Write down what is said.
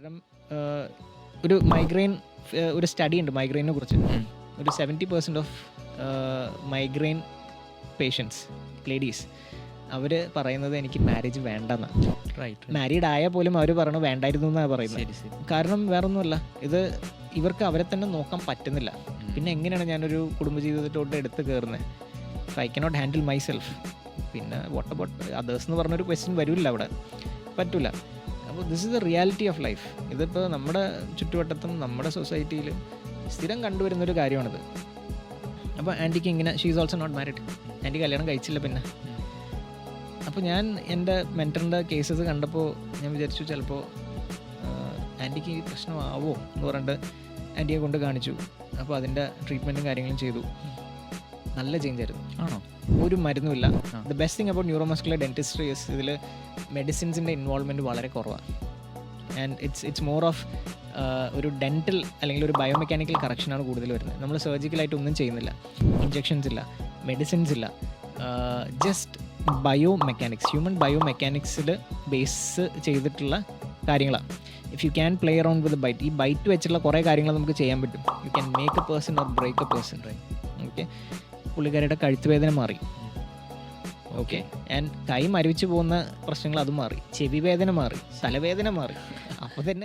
കാരണം ഒരു മൈഗ്രെയിൻ ഒരു സ്റ്റഡി ഉണ്ട് മൈഗ്രെയിനെ കുറിച്ച്. ഒരു 70% ഓഫ് മൈഗ്രെയിൻ പേഷ്യൻസ് ലേഡീസ് അവർ പറയുന്നത് എനിക്ക് മാരേജ് വേണ്ടെന്നാണ്. മാരീഡ് ആയാൽ പോലും അവർ പറയണു വേണ്ടായിരുന്നു എന്നാണ് പറയുന്നത്. കാരണം വേറൊന്നുമല്ല, ഇത് ഇവർക്ക് അവരെ തന്നെ നോക്കാൻ പറ്റുന്നില്ല. പിന്നെ എങ്ങനെയാണ് ഞാനൊരു കുടുംബജീവിതത്തിലോട്ട് എടുത്ത് കയറുന്നത്? I cannot handle my self. പിന്നെ വാട്ട് അബൌട്ട് അതേഴ്സ് എന്ന് പറഞ്ഞൊരു ക്വസ്റ്റ്യൻ വരില്ല അവിടെ, പറ്റില്ല. അപ്പോൾ this is the reality of life. ഇതിപ്പോൾ നമ്മുടെ ചുറ്റുവട്ടത്തും നമ്മുടെ സൊസൈറ്റിയിലും സ്ഥിരം കണ്ടുവരുന്നൊരു കാര്യമാണിത്. അപ്പോൾ ആൻറ്റിക്ക് ഇങ്ങനെ she is also not married. Aunty കല്യാണം കഴിച്ചില്ല. പിന്നെ അപ്പോൾ ഞാൻ എൻ്റെ മെൻറ്ററിൻ്റെ കേസസ് കണ്ടപ്പോൾ ഞാൻ വിചാരിച്ചു ചിലപ്പോൾ ആൻറ്റിക്ക് ഈ പ്രശ്നമാവോ എന്ന് പറഞ്ഞിട്ട് ആൻറ്റിയെ കൊണ്ട് കാണിച്ചു. അപ്പോൾ അതിൻ്റെ ട്രീറ്റ്മെൻറ്റും കാര്യങ്ങളും ചെയ്തു. നല്ല ചേഞ്ച് ആയിരുന്നു. ആണോ? ഒരു മരുന്നുമില്ല. The best thing about neuromuscular dentistry is ഇതിൽ മെഡിസിൻസിൻ്റെ ഇൻവോൾവ്മെൻറ്റ് വളരെ കുറവാണ്. ആൻഡ് ഇറ്റ്സ് മോർ ഓഫ് ഒരു ഡെൻറ്റൽ അല്ലെങ്കിൽ ഒരു ബയോമെക്കാനിക്കൽ കറക്ഷനാണ് കൂടുതൽ വരുന്നത്. നമ്മൾ സർജിക്കലായിട്ട് ഒന്നും ചെയ്യുന്നില്ല. ഇഞ്ചെക്ഷൻസ് ഇല്ല, മെഡിസിൻസ് ഇല്ല, just bio mechanics, human bio മെക്കാനിക്സിൽ ബേസ് ചെയ്തിട്ടുള്ള കാര്യങ്ങളാണ്. If you can play around with bite, ഈ ബൈറ്റ് വെച്ചിട്ടുള്ള കുറേ കാര്യങ്ങൾ നമുക്ക് ചെയ്യാൻ പറ്റും. You can make a person or break a person. Okay, പുള്ളിക്കാരുടെ കഴുത്ത് വേദന മാറി. ഓക്കെ, ആൻഡ് കൈ മരവിച്ച് പോകുന്ന പ്രശ്നങ്ങൾ അത് മാറി, ചെവി വേദന മാറി, തലവേദന മാറി. അപ്പോൾ തന്നെ